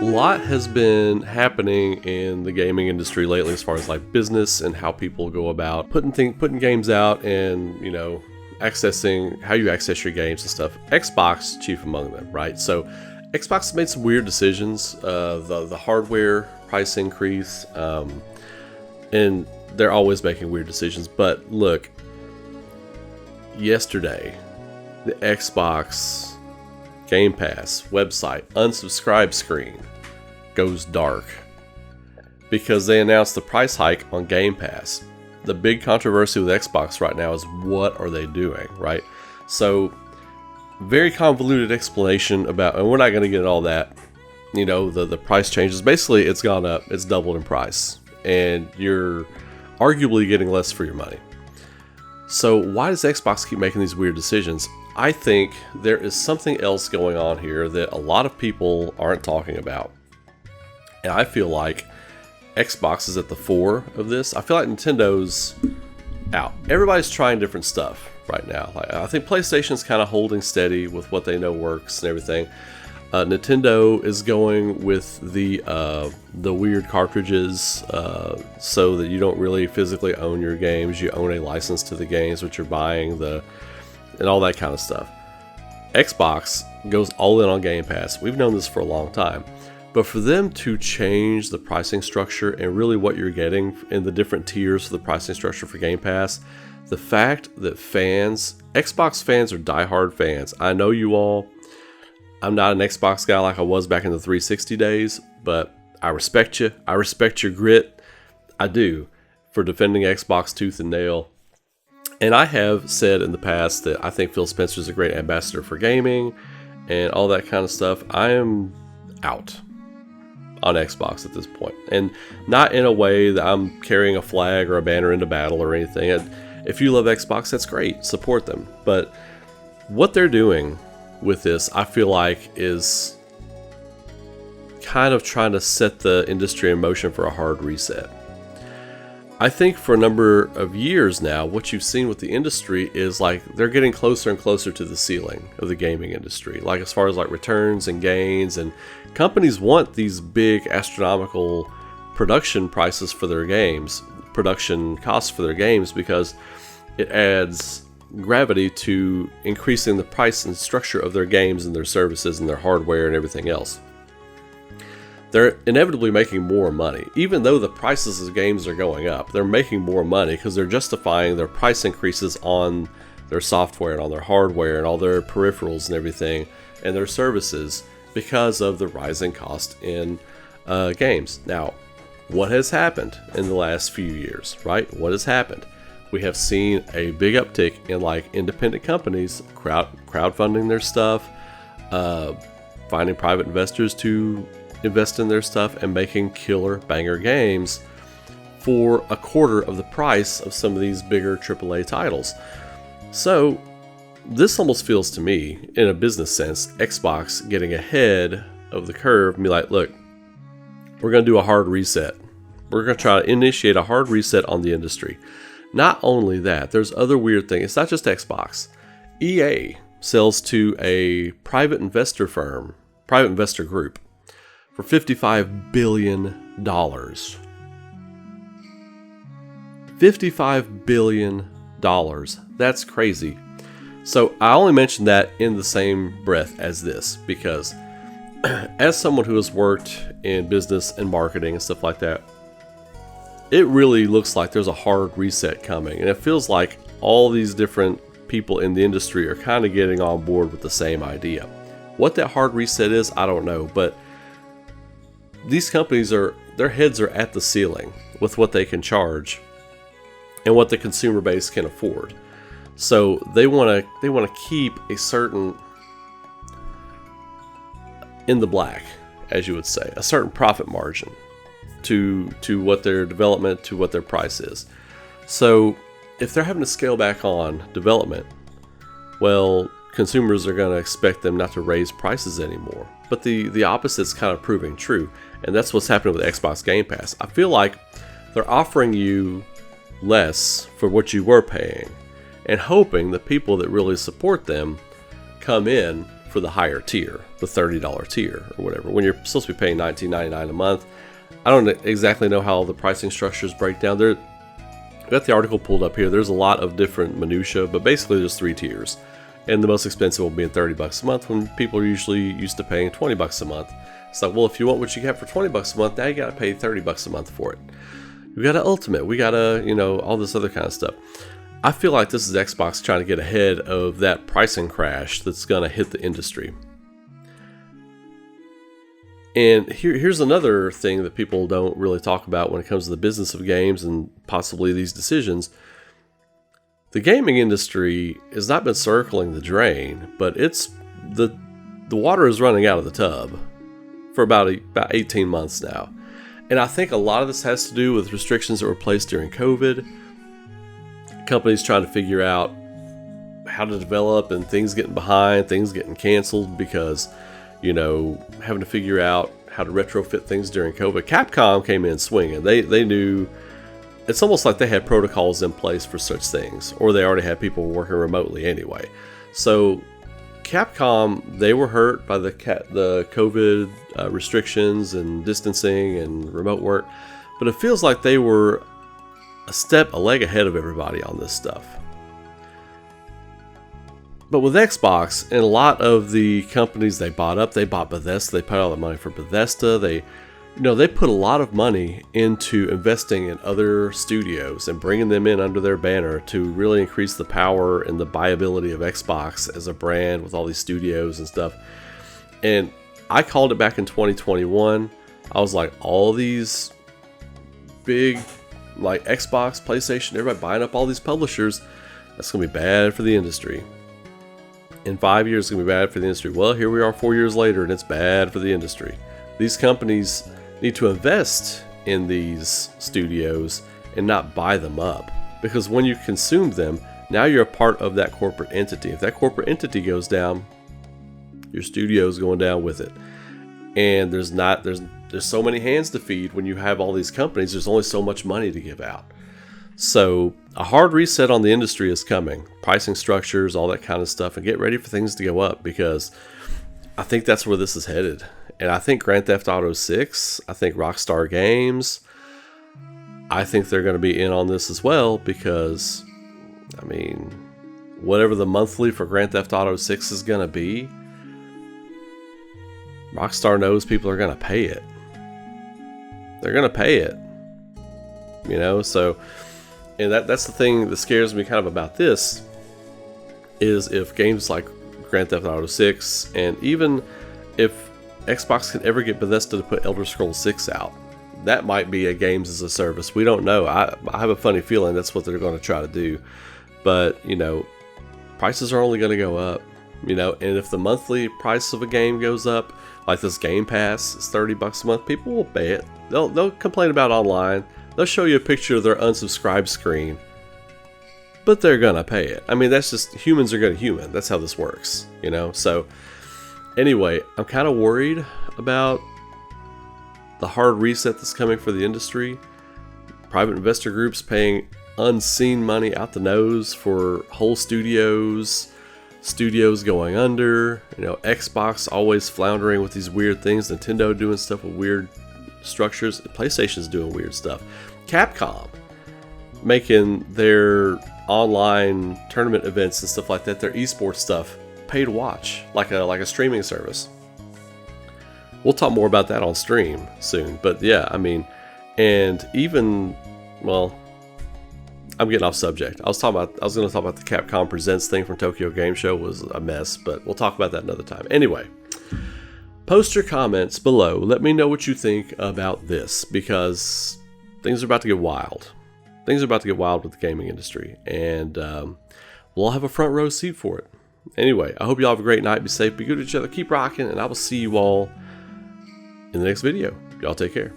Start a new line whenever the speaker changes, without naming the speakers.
A lot has been happening in the gaming industry lately as far as like business and how people go about putting games out and, accessing how you access your games and stuff. Xbox chief among them, right? So Xbox has made some weird decisions. The hardware price increase, and they're always making weird decisions. But look, yesterday, the Xbox Gamepass website unsubscribe screen goes dark because they announced the price hike on Game Pass. The big controversy with Xbox right now is what are they doing, right? So very convoluted explanation about, and we're not going to get all that, the price changes. Basically, it's gone up, it's doubled in price, and you're arguably getting less for your money. So why does Xbox keep making these weird decisions? I think there is something else going on here that a lot of people aren't talking about. And I feel like Xbox is at the fore of this. I feel like Nintendo's out. Everybody's trying different stuff right now. I think PlayStation's kind of holding steady with what they know works and everything. Nintendo is going with the weird cartridges, so that you don't really physically own your games. You own a license to the games which you're buying, and all that kind of stuff. Xbox goes all in on Game Pass. We've known this for a long time. But for them to change the pricing structure and really what you're getting in the different tiers for the pricing structure for Game Pass, the fact that Xbox fans are diehard fans. I know you all. I'm not an Xbox guy like I was back in the 360 days, but I respect you. I respect your grit. I do, for defending Xbox tooth and nail. And I have said in the past that I think Phil Spencer is a great ambassador for gaming and all that kind of stuff. I am out on Xbox at this point, and not in a way that I'm carrying a flag or a banner into battle or anything. If you love Xbox, that's great, support them. But what they're doing with this, I feel like, is kind of trying to set the industry in motion for a hard reset. I think for a number of years now, what you've seen with the industry is like they're getting closer and closer to the ceiling of the gaming industry. Like as far as like returns and gains, and companies want these big astronomical production prices for their games, production costs for their games, because it adds gravity to increasing the price and structure of their games and their services and their hardware and everything else. They're inevitably making more money. Even though the prices of games are going up, they're making more money because they're justifying their price increases on their software and on their hardware and all their peripherals and everything and their services because of the rising cost in games. Now, what has happened in the last few years, right? What has happened? We have seen a big uptick in like independent companies crowdfunding their stuff, finding private investors to invest in their stuff and making killer banger games for a quarter of the price of some of these bigger AAA titles. So this almost feels to me, in a business sense, Xbox getting ahead of the curve and be like, look, we're going to do a hard reset. We're going to try to initiate a hard reset on the industry. Not only that, there's other weird things. It's not just Xbox. EA sells to a private investor group, for $55 billion. $55 billion. That's crazy. So I only mention that in the same breath as this, because as someone who has worked in business and marketing and stuff like that, it really looks like there's a hard reset coming. And it feels like all these different people in the industry are kind of getting on board with the same idea. What that hard reset is, I don't know, but these companies their heads are at the ceiling with what they can charge and what the consumer base can afford. So they want to keep a certain, in the black, as you would say, a certain profit margin to what their development, to what their price is. So if they're having to scale back on development, well, consumers are going to expect them not to raise prices anymore. But the opposite's kind of proving true. And that's what's happening with Xbox Game Pass. I feel like they're offering you less for what you were paying and hoping the people that really support them come in for the higher tier, the $30 tier or whatever, when you're supposed to be paying $19.99 a month. I don't exactly know how the pricing structures break down. I've got the article pulled up here. There's a lot of different minutia, but basically there's 3 tiers. And the most expensive will be $30 a month, when people are usually used to paying $20 a month. It's like, well, if you want what you get for $20 a month, now you got to pay $30 a month for it. We got an Ultimate. We got a, all this other kind of stuff. I feel like this is Xbox trying to get ahead of that pricing crash that's going to hit the industry. And here's another thing that people don't really talk about when it comes to the business of games and possibly these decisions. The gaming industry has not been circling the drain, but it's the water is running out of the tub for about 18 months now. And I think a lot of this has to do with restrictions that were placed during COVID. Companies trying to figure out how to develop, and things getting behind, things getting canceled because, having to figure out how to retrofit things during COVID. Capcom came in swinging. They knew. It's almost like they had protocols in place for such things, or they already had people working remotely anyway. So Capcom, they were hurt by the COVID restrictions and distancing and remote work, but it feels like they were a leg ahead of everybody on this stuff. But with Xbox and a lot of the companies they bought up, they bought Bethesda, they put all the money for Bethesda, they put a lot of money into investing in other studios and bringing them in under their banner to really increase the power and the buyability of Xbox as a brand with all these studios and stuff. And I called it back in 2021. I was like, all these big, like Xbox, PlayStation, everybody buying up all these publishers, that's going to be bad for the industry. In 5 years, it's going to be bad for the industry. Well, here we are 4 years later, and it's bad for the industry. These companies need to invest in these studios and not buy them up, because when you consume them, now you're a part of that corporate entity. If that corporate entity goes down, your studio's going down with it. And there's so many hands to feed when you have all these companies. There's only so much money to give out. So a hard reset on the industry is coming. Pricing structures, all that kind of stuff, and get ready for things to go up, because I think that's where this is headed. And I think Grand Theft Auto 6, I think Rockstar Games, I think they're going to be in on this as well, because, whatever the monthly for Grand Theft Auto 6 is going to be, Rockstar knows people are going to pay it. They're going to pay it. So, and that's the thing that scares me kind of about this, is if games like Grand Theft Auto 6, and even if Xbox can ever get Bethesda to put Elder Scrolls 6 out, that might be a games as a service. We don't know. I have a funny feeling that's what they're going to try to do. But, prices are only going to go up. And if the monthly price of a game goes up, like this Game Pass is $30 a month, people will pay it. They'll complain about online. They'll show you a picture of their unsubscribe screen, but they're going to pay it. That's just, humans are going to human. That's how this works, So anyway, I'm kind of worried about the hard reset that's coming for the industry. Private investor groups paying unseen money out the nose for whole studios going under, Xbox always floundering with these weird things, Nintendo doing stuff with weird structures, PlayStation's doing weird stuff, Capcom making their online tournament events and stuff like that, their esports stuff, pay to watch, like a streaming service. We'll talk more about that on stream soon, but yeah, and even, well, I'm getting off subject. I was going to talk about the Capcom Presents thing from Tokyo Game Show. Was a mess, but we'll talk about that another time. Anyway, post your comments below. Let me know what you think about this, because things are about to get wild. Things are about to get wild with the gaming industry, and we'll all have a front row seat for it. Anyway, I hope you all have a great night. Be safe, be good to each other, keep rocking, and I will see you all in the next video. Y'all take care.